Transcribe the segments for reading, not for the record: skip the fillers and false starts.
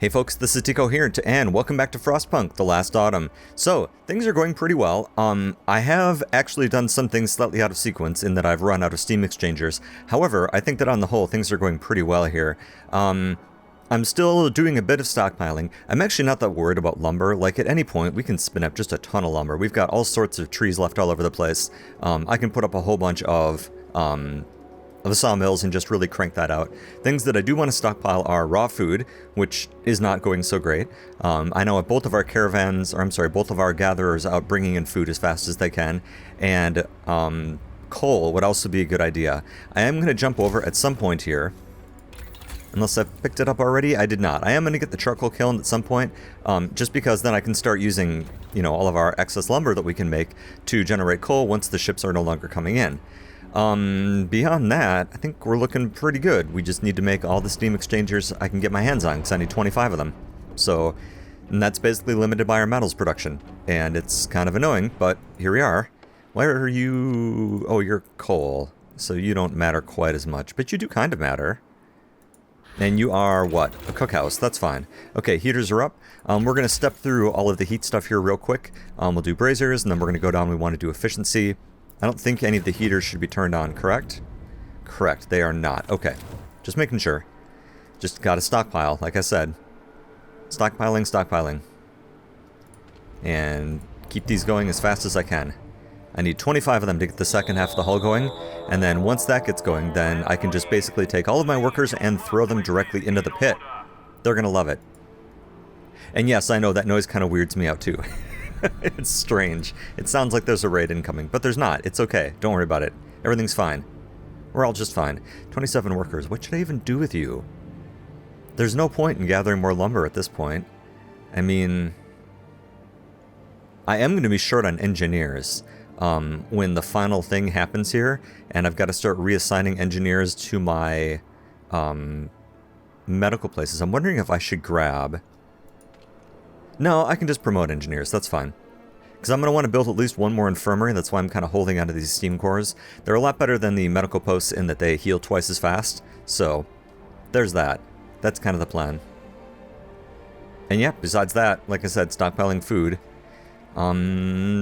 Hey folks, this is Decoherent, and welcome back to Frostpunk, The Last Autumn. So, things are going pretty well. I have actually done some things slightly out of sequence in that I've run out of Steam exchangers. However, I think that on the whole, things are going pretty well here. I'm still doing a bit of stockpiling. I'm actually not that worried about lumber. Like, at any point, we can spin up just a ton of lumber. We've got all sorts of trees left all over the place. I can put up a whole bunch of the sawmills and just really crank that out. Things that I do want to stockpile are raw food, which is not going so great. I know both of our both of our gatherers out bringing in food as fast as they can, and coal would also be a good idea. I am going to jump over at some point here, unless I've picked it up already. I did not. I am going to get the charcoal kiln at some point, just because then I can start using, all of our excess lumber that we can make to generate coal once the ships are no longer coming in. Beyond that, I think we're looking pretty good. We just need to make all the Steam exchangers I can get my hands on, because I need 25 of them. So, and that's basically limited by our metals production. And it's kind of annoying, but here we are. Why are you... Oh, you're coal. So you don't matter quite as much, but you do kind of matter. And you are, what? A cookhouse. That's fine. Okay, heaters are up. We're going to step through all of the heat stuff here real quick. We'll do braziers, and then we're going to go down. We want to do efficiency. I don't think any of the heaters should be turned on, correct? Correct, they are not. Okay, just making sure. Just gotta stockpile, like I said. Stockpiling. And keep these going as fast as I can. I need 25 of them to get the second half of the hull going, and then once that gets going, then I can just basically take all of my workers and throw them directly into the pit. They're gonna love it. And yes, I know that noise kind of weirds me out too. It's strange. It sounds like there's a raid incoming, but there's not. It's okay. Don't worry about it. Everything's fine. We're all just fine. 27 workers. What should I even do with you? There's no point in gathering more lumber at this point. I mean, I am going to be short on engineers when the final thing happens here, and I've got to start reassigning engineers to my medical places. I'm wondering if I should grab... No, I can just promote engineers, that's fine. Because I'm going to want to build at least one more infirmary, that's why I'm kind of holding onto these steam cores. They're a lot better than the medical posts in that they heal twice as fast, so there's that. That's kind of the plan. And yeah, besides that, like I said, stockpiling food.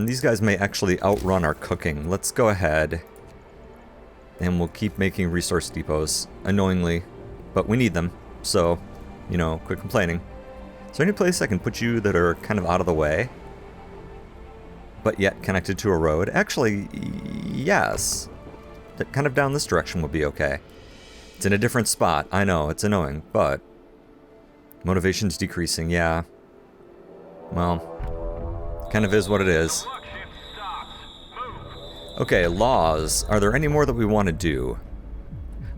These guys may actually outrun our cooking. Let's go ahead and we'll keep making resource depots, annoyingly, but we need them, so, quit complaining. Is there any place I can put you that are kind of out of the way, but yet connected to a road? Actually, yes. Kind of down this direction would be okay. It's in a different spot. I know, it's annoying, but... Motivation's decreasing, yeah. Well, kind of is what it is. Okay, laws. Are there any more that we want to do?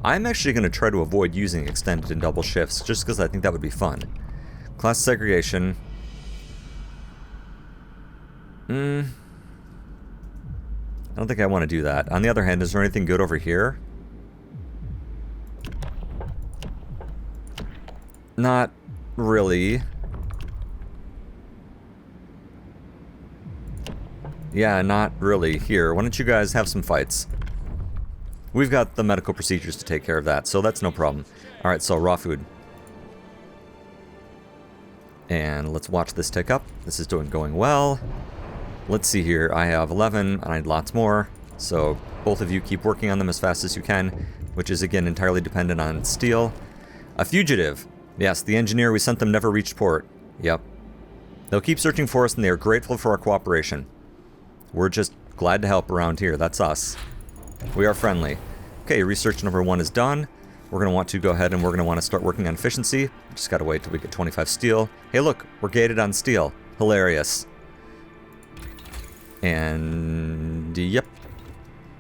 I'm actually going to try to avoid using extended and double shifts, just because I think that would be fun. Class segregation. I don't think I want to do that. On the other hand, is there anything good over here? Not really. Yeah, not really. Here, why don't you guys have some fights? We've got the medical procedures to take care of that, so that's no problem. Alright, so raw food. And let's watch this tick up. This is going well. Let's see here. I have 11, and I need lots more. So both of you keep working on them as fast as you can, which is, again, entirely dependent on steel. A fugitive. Yes, the engineer we sent them never reached port. Yep. They'll keep searching for us, and they are grateful for our cooperation. We're just glad to help around here. That's us. We are friendly. Okay, research number 1 is done. We're going to want to go ahead and we're going to want to start working on efficiency. Just got to wait till we get 25 steel. Hey, look, we're gated on steel. Hilarious. And, yep.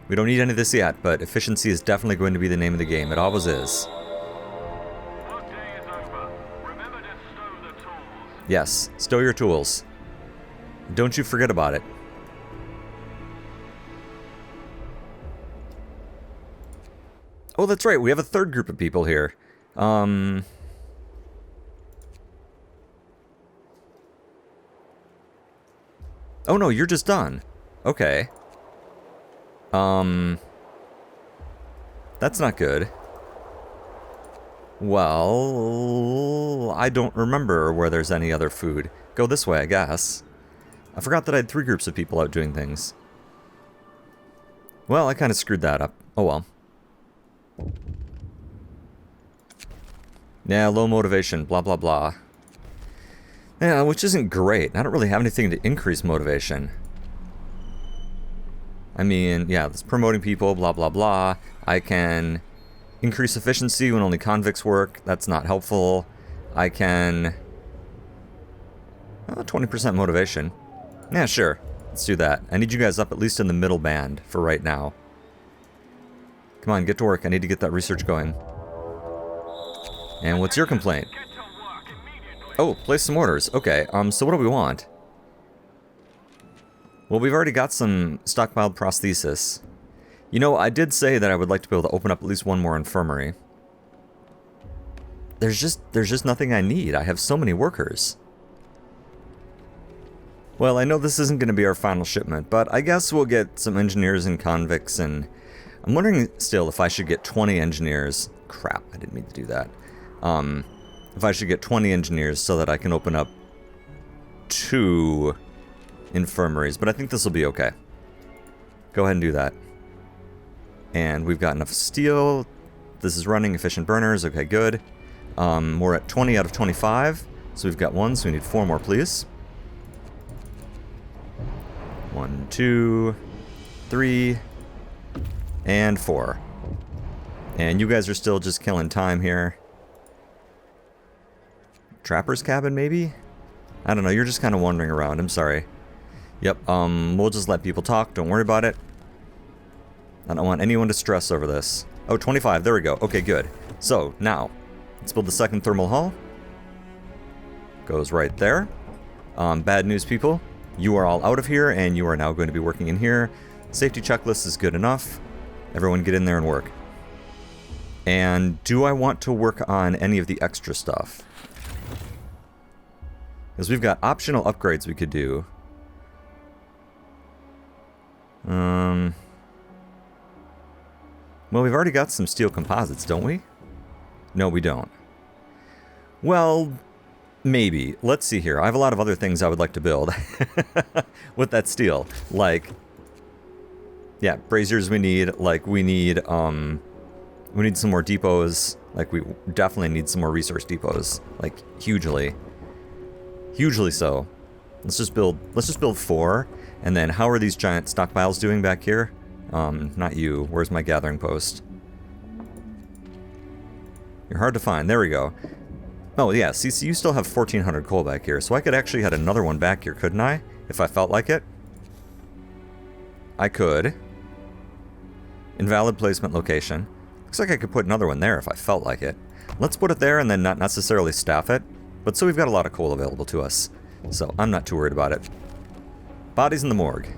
We don't need any of this yet, but efficiency is definitely going to be the name of the game. It always is. Yes, stow your tools. Don't you forget about it. Oh, that's right, we have a third group of people here. Oh no, you're just done. Okay. That's not good. Well, I don't remember where there's any other food. Go this way, I guess. I forgot that I had 3 groups of people out doing things. Well, I kind of screwed that up. Oh well. Yeah, low motivation, blah blah blah. Yeah, which isn't great. I don't really have anything to increase motivation. I mean, yeah, it's promoting people, blah blah blah. I can increase efficiency when only convicts work. That's not helpful. I can... 20% motivation. Yeah, sure. Let's do that. I need you guys up at least in the middle band for right now. Come on, get to work. I need to get that research going. And what's your complaint? Oh, place some orders. Okay, so what do we want? Well, we've already got some stockpiled prosthesis. You know, I did say that I would like to be able to open up at least one more infirmary. There's just nothing I need. I have so many workers. Well, I know this isn't going to be our final shipment, but I guess we'll get some engineers and convicts, and I'm wondering still if I should get 20 engineers. Crap, I didn't mean to do that. If I should get 20 engineers so that I can open up 2 infirmaries, but I think this will be okay. Go ahead and do that. And we've got enough steel. This is running efficient burners. Okay, good. We're at 20 out of 25. So we've got 1, so we need 4 more, please. 1, 2, 3, and 4. And you guys are still just killing time here. Trapper's cabin, maybe? I don't know, you're just kind of wandering around. I'm sorry. Yep, we'll just let people talk. Don't worry about it. I don't want anyone to stress over this. Oh, 25, there we go. Okay, good. So, now, let's build the second thermal hull. Goes right there. Bad news, people. You are all out of here, and you are now going to be working in here. Safety checklist is good enough. Everyone get in there and work. And do I want to work on any of the extra stuff? Because we've got optional upgrades we could do. Well, we've already got some steel composites, don't we? No, we don't. Well, maybe. Let's see here. I have a lot of other things I would like to build with that steel. Like, yeah, braziers we need. Like, we need some more depots. Like, we definitely need some more resource depots. Like, hugely. Hugely so. Let's just build 4. And then, how are these giant stockpiles doing back here? Not you. Where's my gathering post? You're hard to find. There we go. Oh, yeah. See, so you still have 1,400 coal back here. So I could actually add another one back here, couldn't I? If I felt like it? I could. Invalid placement location. Looks like I could put another one there if I felt like it. Let's put it there and then not necessarily staff it. But so we've got a lot of coal available to us. So I'm not too worried about it. Bodies in the morgue.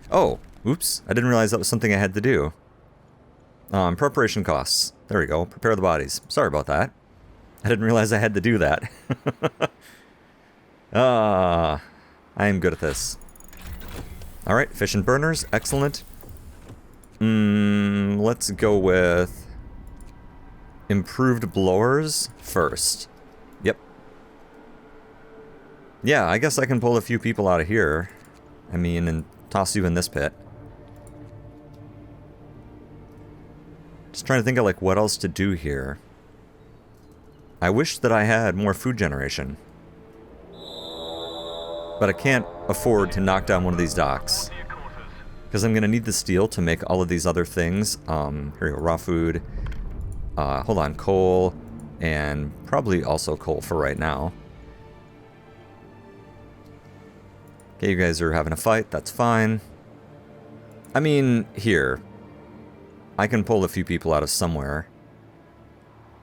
Oh, oops. I didn't realize that was something I had to do. Preparation costs. There we go. Prepare the bodies. Sorry about that. I didn't realize I had to do that. I am good at this. Alright, efficient burners. Excellent. Let's go with improved blowers first. Yep. Yeah, I guess I can pull a few people out of here. I mean, and toss you in this pit. Just trying to think of, like, what else to do here. I wish that I had more food generation. But I can't afford to knock down one of these docks. Because I'm going to need the steel to make all of these other things. Here we go, raw food. Hold on, coal. And probably also coal for right now. Okay, you guys are having a fight, that's fine. I mean, here. I can pull a few people out of somewhere.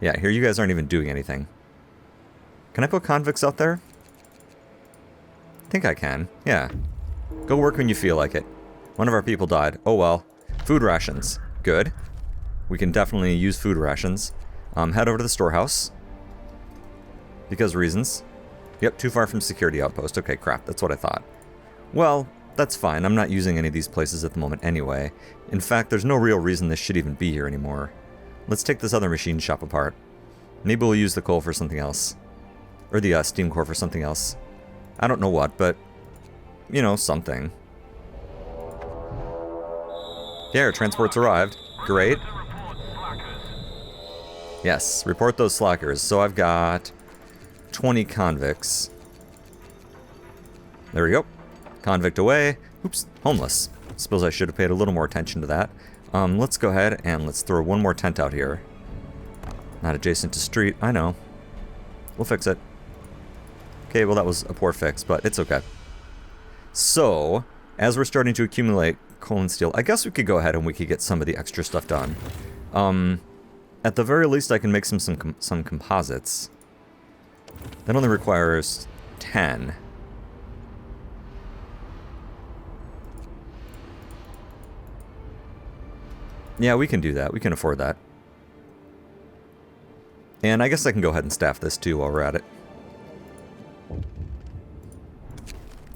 Yeah, here you guys aren't even doing anything. Can I put convicts out there? I think I can, yeah. Go work when you feel like it. One of our people died. Oh well. Food rations. Good. We can definitely use food rations. Head over to the storehouse. Because reasons. Yep, too far from security outpost. Okay, crap, that's what I thought. Well, that's fine. I'm not using any of these places at the moment anyway. In fact, there's no real reason this should even be here anymore. Let's take this other machine shop apart. Maybe we'll use the coal for something else. Or the steam core for something else. I don't know what, but, you know, something. Yeah, our transport's arrived. Great. Yes, report those slackers. So I've got 20 convicts. There we go. Convict away. Oops, homeless. Suppose I should have paid a little more attention to that. Let's go ahead and let's throw one more tent out here. Not adjacent to street, I know. We'll fix it. Okay, well that was a poor fix, but it's okay. So, as we're starting to accumulate coal and steel, I guess we could go ahead and we could get some of the extra stuff done. At the very least I can make some composites. That only requires 10. Yeah, we can do that. We can afford that. And I guess I can go ahead and staff this too while we're at it.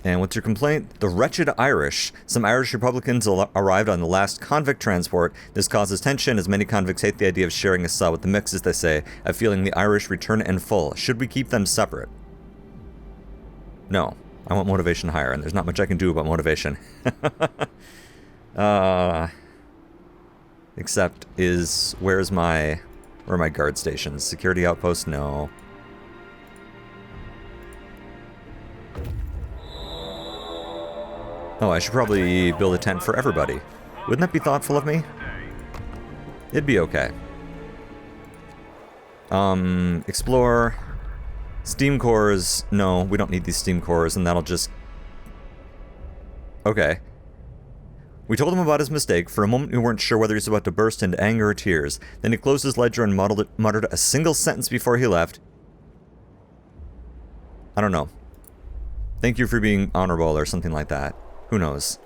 And what's your complaint? The wretched Irish. Some Irish Republicans arrived on the last convict transport. This causes tension as many convicts hate the idea of sharing a cell with the mix, as they say, a feeling the Irish return in full. Should we keep them separate? No. I want motivation higher, and there's not much I can do about motivation. Except where are my guard stations? Security outpost? No. Oh, I should probably build a tent for everybody. Wouldn't that be thoughtful of me? It'd be okay. Explore. Steam cores. No, we don't need these steam cores, and that'll just... Okay. We told him about his mistake. For a moment we weren't sure whether he was about to burst into anger or tears. Then he closed his ledger and muttered a single sentence before he left. I don't know. Thank you for being honorable or something like that. Who knows?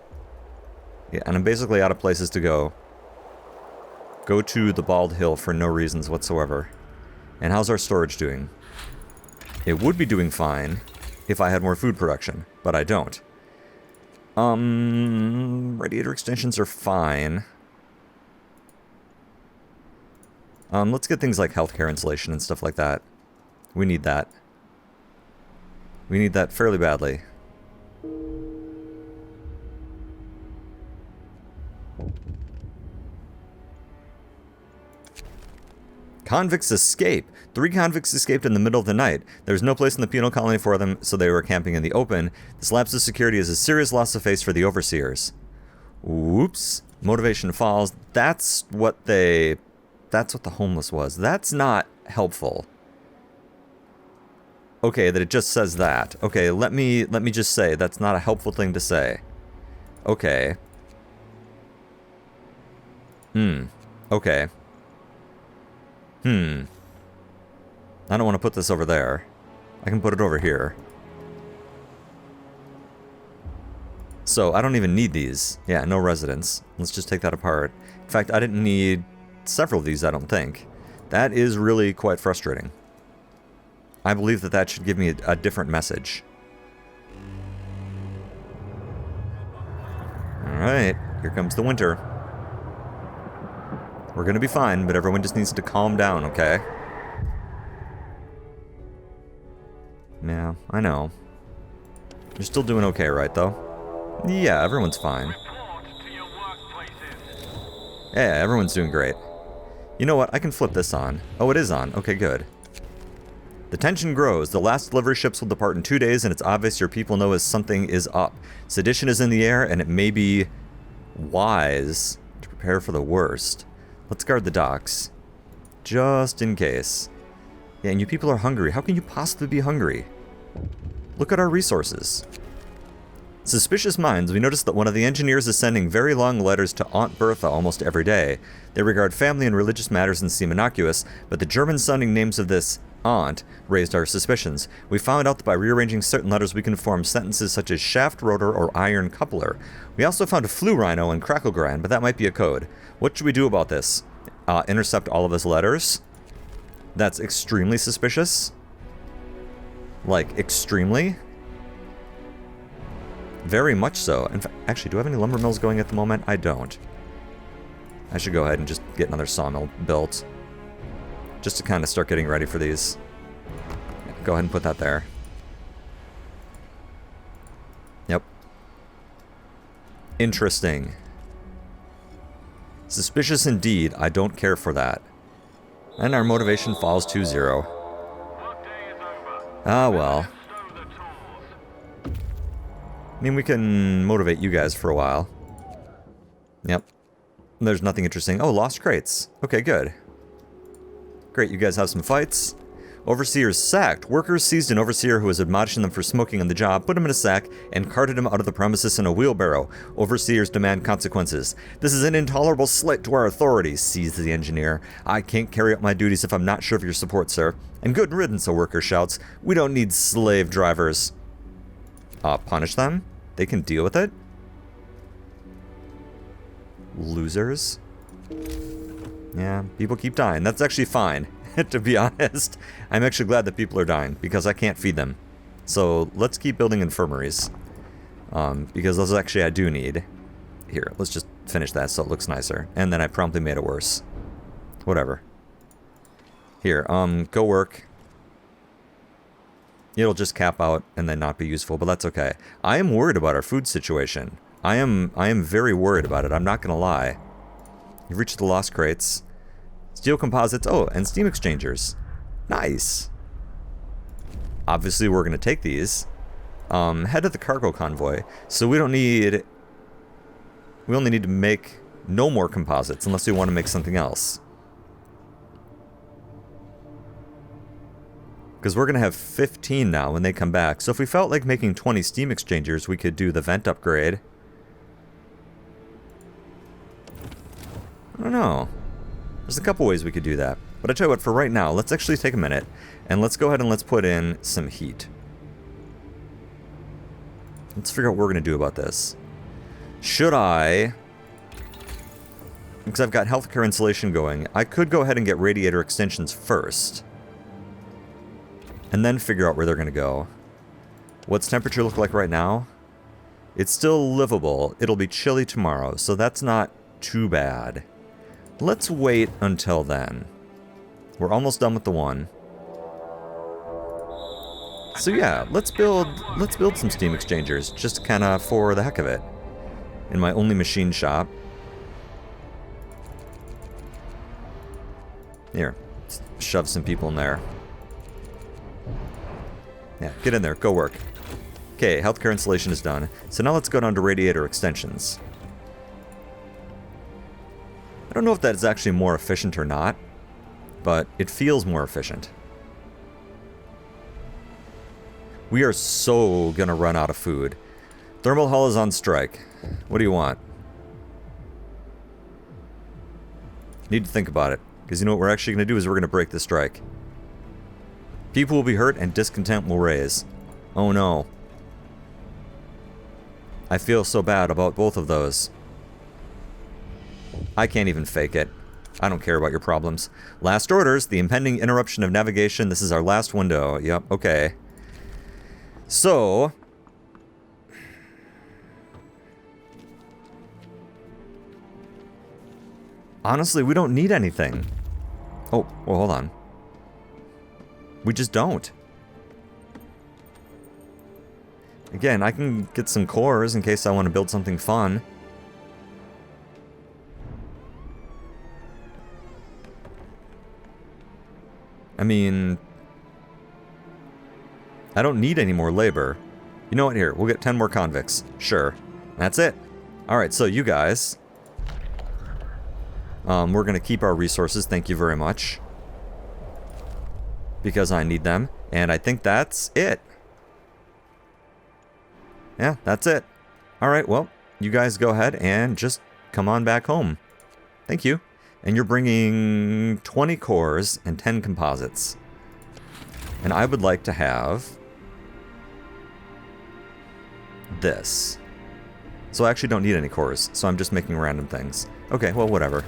Yeah, and I'm basically out of places to go. Go to the Bald Hill for no reasons whatsoever. And how's our storage doing? It would be doing fine if I had more food production, but I don't. Radiator extensions are fine. Let's get things like healthcare insulation and stuff like that. We need that. We need that fairly badly. Convicts escape. 3 convicts escaped in the middle of the night. There was no place in the penal colony for them, so they were camping in the open. This lapse of security is a serious loss of face for the overseers. Whoops. Motivation falls. That's what the homeless was. That's not helpful. Okay, that it just says that. Okay, let me just say that's not a helpful thing to say. Okay. Okay. I don't want to put this over there. I can put it over here. So, I don't even need these. Yeah, no residents. Let's just take that apart. In fact, I didn't need several of these, I don't think. That is really quite frustrating. I believe that that should give me a different message. Alright, here comes the winter. We're gonna be fine, but everyone just needs to calm down, okay? Yeah, I know. You're still doing okay, right, though? Yeah, everyone's fine. Yeah, everyone's doing great. You know what? I can flip this on. Oh, it is on. Okay, good. The tension grows. The last delivery ships will depart in 2 days, and it's obvious your people know as something is up. Sedition is in the air, and it may be wise to prepare for the worst. Let's guard the docks. Just in case. Yeah, and you people are hungry. How can you possibly be hungry? Look at our resources. Suspicious minds, we noticed that one of the engineers is sending very long letters to Aunt Bertha almost every day. They regard family and religious matters and seem innocuous, but the German-sounding names of this aunt raised our suspicions. We found out that by rearranging certain letters we can form sentences such as shaft rotor or iron coupler. We also found a flu rhino and cracklegran, but that might be a code. What should we do about this? Intercept all of his letters? That's extremely suspicious. Like, extremely? Very much so. In fact, actually, do I have any lumber mills going at the moment? I don't. I should go ahead and just get another sawmill built. just to kind of start getting ready for these. Go ahead and put that there. Yep. Interesting. Suspicious indeed. I don't care for that. And our motivation falls to 0. Ah, well. I mean, we can motivate you guys for a while. Yep. There's nothing interesting. Oh, lost crates. Okay, good. Great, you guys have some fights. Overseers sacked. Workers seized an overseer who was admonishing them for smoking on the job, put him in a sack, and carted him out of the premises in a wheelbarrow. Overseers demand consequences. This is an intolerable slight to our authority, seized the engineer. I can't carry out my duties if I'm not sure of your support, sir. And good riddance, a worker shouts. We don't need slave drivers. Punish them? They can deal with it? Losers? Yeah, people keep dying. That's actually fine. To be honest, I'm actually glad that people are dying, because I can't feed them. So, let's keep building infirmaries. Because those actually I do need. Here, let's just finish that so it looks nicer. And then I promptly made it worse. Whatever. Here, go work. It'll just cap out and then not be useful, but that's okay. I am worried about our food situation. I am very worried about it, I'm not gonna lie. You've reached the lost crates. Steel composites, oh, and steam exchangers. Nice. Obviously, we're going to take these. Head to the cargo convoy. So we don't need... We only need to make no more composites unless we want to make something else. Because we're going to have 15 now when they come back. So if we felt like making 20 steam exchangers, we could do the vent upgrade. I don't know. There's a couple ways we could do that. But I tell you what, for right now, let's actually take a minute. And let's go ahead and let's put in some heat. Let's figure out what we're going to do about this. Should I... Because I've got healthcare insulation going. I could go ahead and get radiator extensions first. And then figure out where they're going to go. What's temperature look like right now? It's still livable. It'll be chilly tomorrow, so that's not too bad. Let's wait until then. We're almost done with the one. So yeah, let's build some steam exchangers, just kind of for the heck of it. In my only machine shop. Here, let's shove some people in there. Yeah, get in there, go work. Okay, healthcare insulation is done. So now let's go down to radiator extensions. I don't know if that is actually more efficient or not, but it feels more efficient. We are so gonna run out of food. Thermal hull is on strike. What do you want? Need to think about it, because you know what we're actually gonna do is we're gonna break the strike. People will be hurt and discontent will raise. Oh no. I feel so bad about both of those. I can't even fake it. I don't care about your problems. Last orders, the impending interruption of navigation. This is our last window. Yep, okay. So... honestly, we don't need anything. Oh, well, hold on. We just don't. Again, I can get some cores in case I want to build something fun. I mean, I don't need any more labor. You know what, here, we'll get 10 more convicts. Sure. That's it. Alright, so you guys. We're gonna keep our resources, thank you very much. Because I need them. And I think that's it. Yeah, that's it. Alright, well, you guys go ahead and just come on back home. Thank you. And you're bringing 20 cores and 10 composites. And I would like to have this. So I actually don't need any cores, so I'm just making random things. Okay, well, whatever.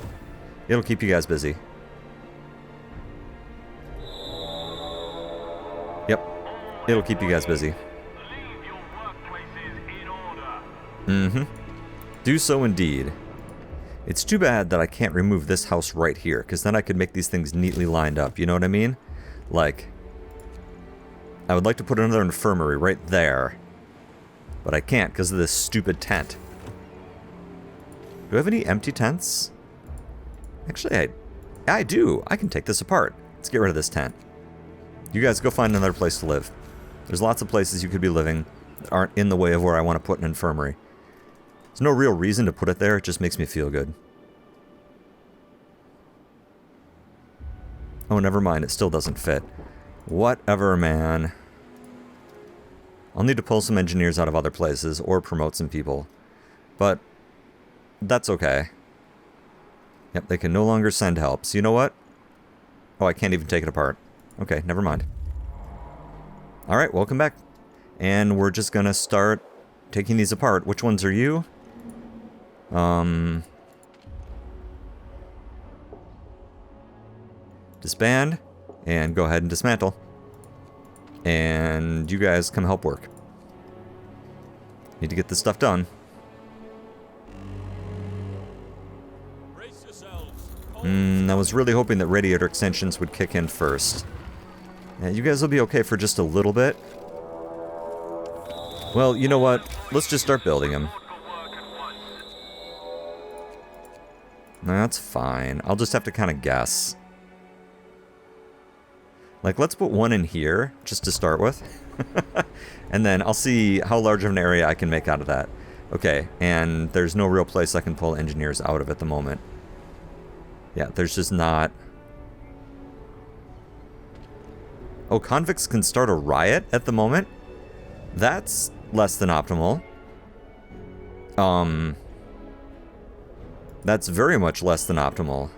It'll keep you guys busy. Yep. It'll keep you guys busy. Mm-hmm. Do so indeed. It's too bad that I can't remove this house right here, because then I could make these things neatly lined up, you know what I mean? Like, I would like to put another infirmary right there, but I can't because of this stupid tent. Do I have any empty tents? Actually, I do. I can take this apart. Let's get rid of this tent. You guys go find another place to live. There's lots of places you could be living that aren't in the way of where I want to put an infirmary. There's no real reason to put it there. It just makes me feel good. Oh, never mind. It still doesn't fit. Whatever, man. I'll need to pull some engineers out of other places or promote some people. But that's okay. Yep, they can no longer send help. So you know what? Oh, I can't even take it apart. Okay, never mind. Alright, welcome back. And we're just gonna start taking these apart. Which ones are you? Disband. And go ahead and dismantle. And you guys come help work. Need to get this stuff done. I was really hoping that radiator extensions would kick in first. Yeah, you guys will be okay for just a little bit. Well, you know what? Let's just start building them. That's fine. I'll just have to kind of guess. Like, let's put one in here, just to start with. And then I'll see how large of an area I can make out of that. Okay, and there's no real place I can pull engineers out of at the moment. Yeah, there's just not... Oh, convicts can start a riot at the moment? That's less than optimal. That's very much less than optimal.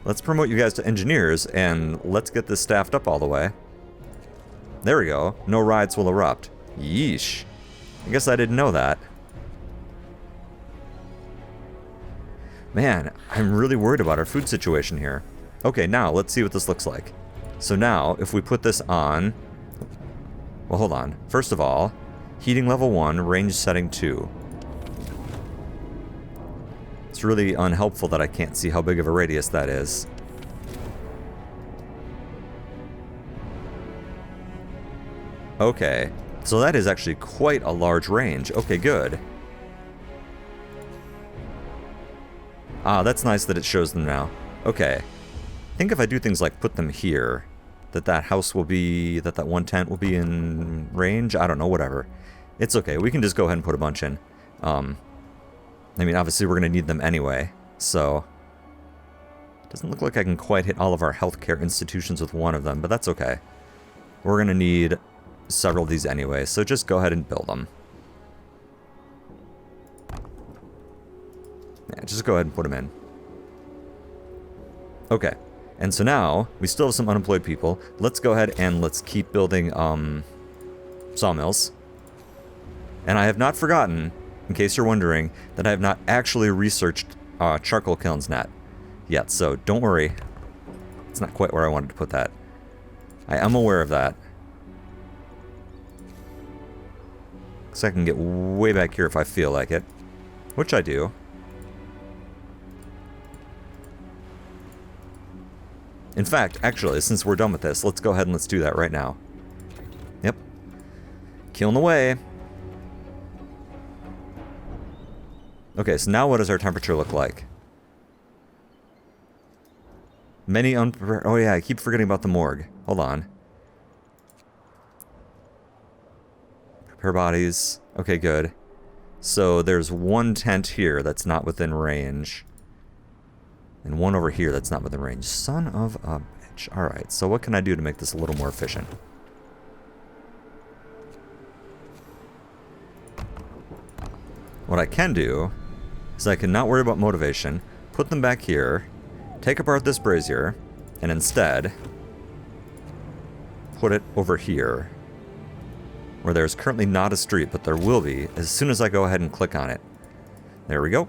Let's promote you guys to engineers, and let's get this staffed up all the way. There we go. No riots will erupt. Yeesh. I guess I didn't know that. Man, I'm really worried about our food situation here. Okay, now let's see what this looks like. So now, if we put this on... Well, hold on. First of all, heating level 1, range setting 2. It's really unhelpful that I can't see how big of a radius that is. Okay, so that is actually quite a large range. Okay, good. Ah, that's nice that it shows them now. Okay. I think if I do things like put them here, that house will be... that one tent will be in range? I don't know, whatever. It's okay, we can just go ahead and put a bunch in. I mean, obviously we're going to need them anyway, so... Doesn't look like I can quite hit all of our healthcare institutions with one of them, but that's okay. We're going to need several of these anyway, so just go ahead and build them. Yeah, just go ahead and put them in. Okay, and so now, we still have some unemployed people. Let's go ahead and let's keep building, sawmills. And I have not forgotten, in case you're wondering, that I have not actually researched, charcoal kilns yet, so don't worry. It's not quite where I wanted to put that. I am aware of that. So I can get way back here if I feel like it. Which I do. In fact, actually, since we're done with this, let's go ahead and let's do that right now. Yep. Killing away. Okay, so now what does our temperature look like? Many unprepared... Oh yeah, I keep forgetting about the morgue. Hold on. Prepare bodies. Okay, good. So there's one tent here that's not within range. And one over here that's not within range. Son of a bitch. Alright, so what can I do to make this a little more efficient? What I can do is I can not worry about motivation, put them back here, take apart this brazier, and instead put it over here, where there's currently not a street, but there will be as soon as I go ahead and click on it. There we go.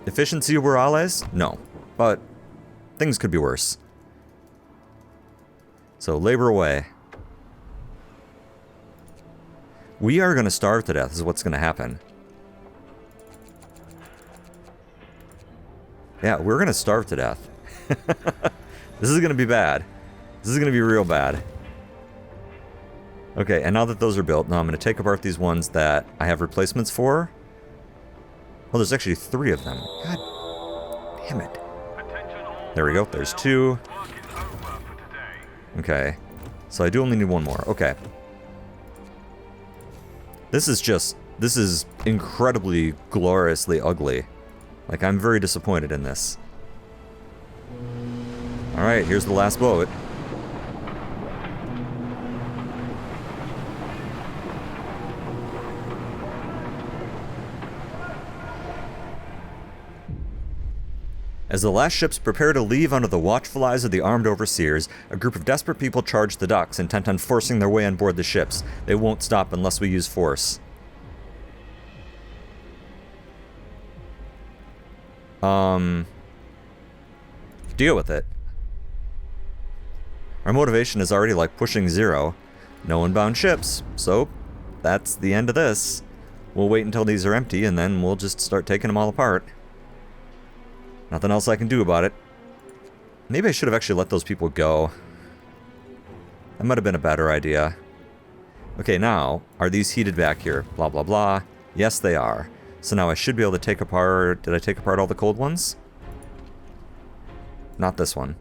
Efficiency rurales? No. But things could be worse. So labor away. We are going to starve to death is what's going to happen. Yeah, we're gonna starve to death. This is gonna be bad. This is gonna be real bad. Okay, and now that those are built, now I'm gonna take apart these ones that I have replacements for. Oh, there's actually 3 of them. God damn it. There we go, there's 2. Okay, so I do only need 1 more. Okay. This is incredibly, gloriously ugly. Like, I'm very disappointed in this. Alright, here's the last boat. As the last ships prepare to leave under the watchful eyes of the armed overseers, a group of desperate people charge the docks, intent on forcing their way on board the ships. They won't stop unless we use force. Deal with it. Our motivation is already like pushing 0. No inbound ships, so that's the end of this. We'll wait until these are empty and then we'll just start taking them all apart. Nothing else I can do about it. Maybe I should have actually let those people go. That might have been a better idea. Okay, now, are these heated back here? Blah, blah, blah. Yes, they are. So now I should be able to take apart... Did I take apart all the cold ones? Not this one.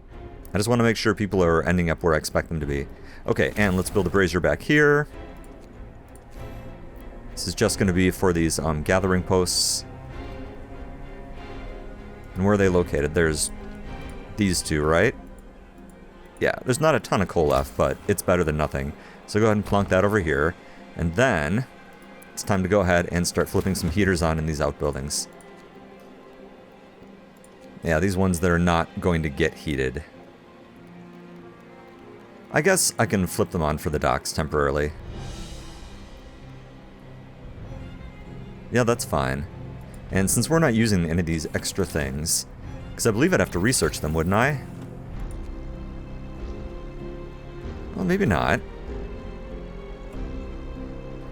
I just want to make sure people are ending up where I expect them to be. Okay, and let's build a brazier back here. This is just going to be for these gathering posts. And where are they located? There's these 2, right? Yeah, there's not a ton of coal left, but it's better than nothing. So go ahead and plonk that over here. And then it's time to go ahead and start flipping some heaters on in these outbuildings. Yeah, these ones that are not going to get heated. I guess I can flip them on for the docks temporarily. Yeah, that's fine. And since we're not using any of these extra things, because I believe I'd have to research them, wouldn't I? Well, maybe not.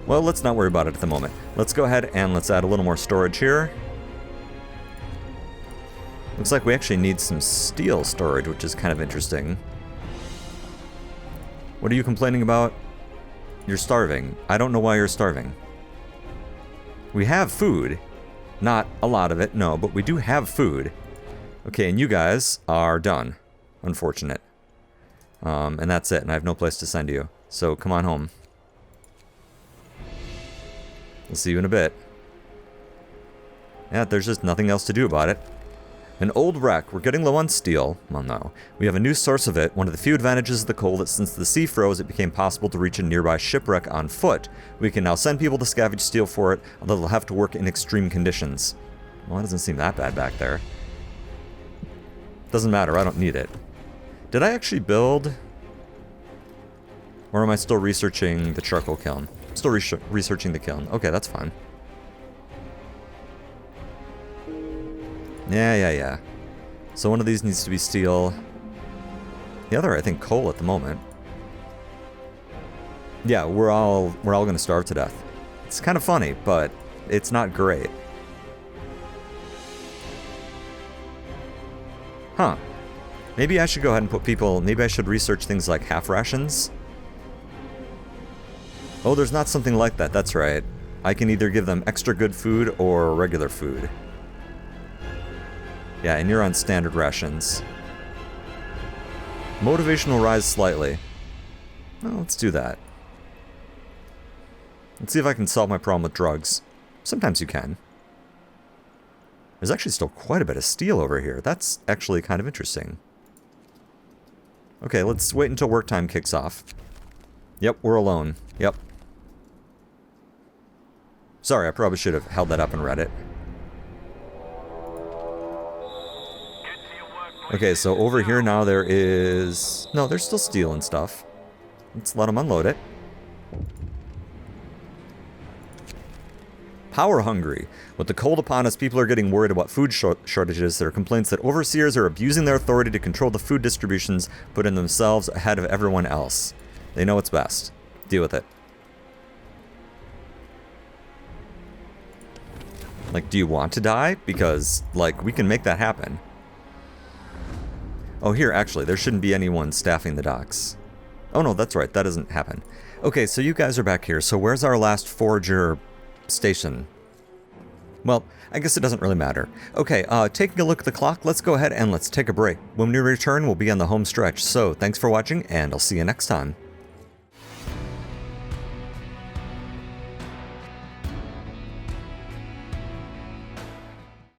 Well, let's not worry about it at the moment. Let's go ahead and let's add a little more storage here. Looks like we actually need some steel storage, which is kind of interesting. What are you complaining about? You're starving. I don't know why you're starving. We have food. Not a lot of it, no, but we do have food. Okay, and you guys are done. Unfortunate. And that's it, and I have no place to send you. So come on home. We'll see you in a bit. Yeah, there's just nothing else to do about it. An old wreck. We're getting low on steel. Well, no. We have a new source of it. One of the few advantages of the coal that since the sea froze, it became possible to reach a nearby shipwreck on foot. We can now send people to scavenge steel for it, although they'll have to work in extreme conditions. Well, it doesn't seem that bad back there. Doesn't matter. I don't need it. Did I actually build? Or am I still researching the charcoal kiln? I'm still researching the kiln. Okay, that's fine. Yeah. So one of these needs to be steel. The other, I think, coal at the moment. Yeah, we're all gonna starve to death. It's kind of funny, but it's not great. Huh. Maybe I should go ahead and put people... Maybe I should research things like half rations? Oh, there's not something like that. That's right. I can either give them extra good food or regular food. Yeah, and you're on standard rations. Motivation will rise slightly. Well, let's do that. Let's see if I can solve my problem with drugs. Sometimes you can. There's actually still quite a bit of steel over here. That's actually kind of interesting. Okay, let's wait until work time kicks off. Yep, we're alone. Yep. Sorry, I probably should have held that up and read it. Okay, so over here now there is... No, there's still steel and stuff. Let's let them unload it. Power hungry. With the cold upon us, people are getting worried about food shortages. There are complaints that overseers are abusing their authority to control the food distributions, putting themselves ahead of everyone else. They know what's best. Deal with it. Like, do you want to die? Because, like, we can make that happen. Oh, here, actually, there shouldn't be anyone staffing the docks. Oh no, that's right, that doesn't happen. Okay, so you guys are back here, so where's our last forager station? Well, I guess it doesn't really matter. Okay, taking a look at the clock, let's go ahead and let's take a break. When we return, we'll be on the home stretch, so thanks for watching, and I'll see you next time.